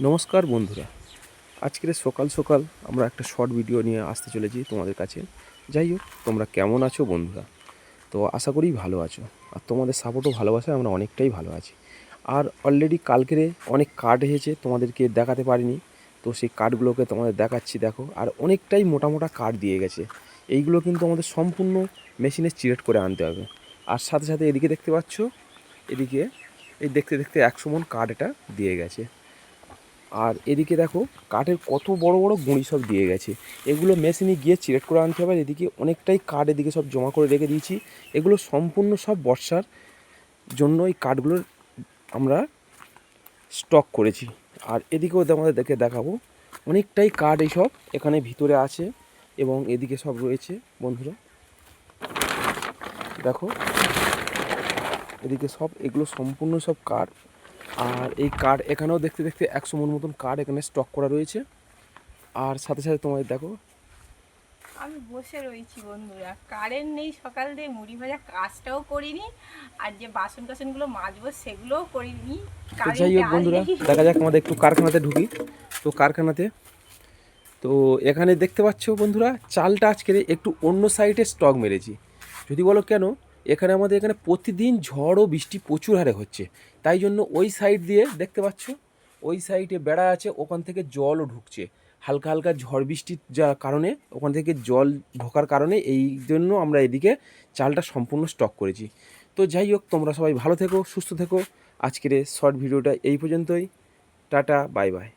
নমস্কার বন্ধুরা, আজকের সকাল সকাল আমরা একটা শর্ট ভিডিও নিয়ে আসতে চলেছি তোমাদের কাছে। যাই হোক, তোমরা কেমন আছো বন্ধুরা? তো আশা করি ভালো আছো, আর তোমাদের সাপোর্টও ভালোবাসায় আমরা অনেকটাই ভালো আছি। আর অলরেডি কালকেরে অনেক কার্ড এসেছে, তোমাদেরকে দেখাতে পারিনি, তো সেই কার্ডগুলোকে তোমাদের দেখাচ্ছি। দেখো, আর অনেকটাই মোটা মোটা কার্ড দিয়ে গেছে। এইগুলো কিন্তু আমাদের সম্পূর্ণ মেশিনে চিরেট করে আনতে হবে। আর সাথে সাথে এদিকে দেখতে পাচ্ছ, এদিকে এই দেখতে দেখতে 100 মণ কার্ড এটা দিয়ে গেছে। আর এদিকে দেখো, কাঠের কত বড় বড় গুঁড়ি সব দিয়ে গেছে। এগুলো মেশিনে গিয়ে চিরেট করে আনতে হবে। আর এদিকে অনেকটাই কাঠ এদিকে সব জমা করে রেখে দিয়েছি। এগুলো সম্পূর্ণ সব বর্ষার জন্য এই কাঠগুলোর আমরা স্টক করেছি। আর এদিকেও আমাদের দেখাবো, অনেকটাই কাঠ এইসব এখানে ভিতরে আছে এবং এদিকে সব রয়েছে বন্ধুরা। দেখো, এদিকে সব এগুলো সম্পূর্ণ সব কাঠ। আর এই কাঠ এখানেও দেখতে দেখতে 100 মণ মতন কাঠ এখানে স্টক করা রয়েছে। আর সাথে সাথে তোমাদের দেখো, আমি বসে রয়েছি বন্ধুরা, কারেন্ট নেই, সকাল দিয়ে মুড়ি ভাজা কাজটাও করিনি, আর যে বাসন টাসনগুলো মাজবো সেগুলোও করিনি। তো যাই কারেন্টটা হোক বন্ধুরা, আসলেই দেখা যাক, আমাদের একটু কারখানাতে ঢুকি। তো কারখানাতে তো এখানে দেখতে পাচ্ছ বন্ধুরা, চালটা আজকে একটু অন্য সাইডে স্টক মেরেছি। যদি বলো কেন, এখানে প্রতিদিন ঝড় ও বৃষ্টি প্রচুর হারে হচ্ছে, তাই জন্য ওই সাইড দিয়ে দেখতে পাচ্ছ, ওই সাইডে বেড়া আছে, ওখান থেকে জলও ঢুকছে। হালকা হালকা ঝড় বৃষ্টির যা কারণে ওখান থেকে জল ঢোকার কারণে এই জন্য আমরা এদিকে চালটা সম্পূর্ণ স্টক করেছি। তো যাই হোক, তোমরা সবাই ভালো থেকো, সুস্থ থেকো। আজকের শর্ট ভিডিওটা এই পর্যন্তই। Tata, bye bye.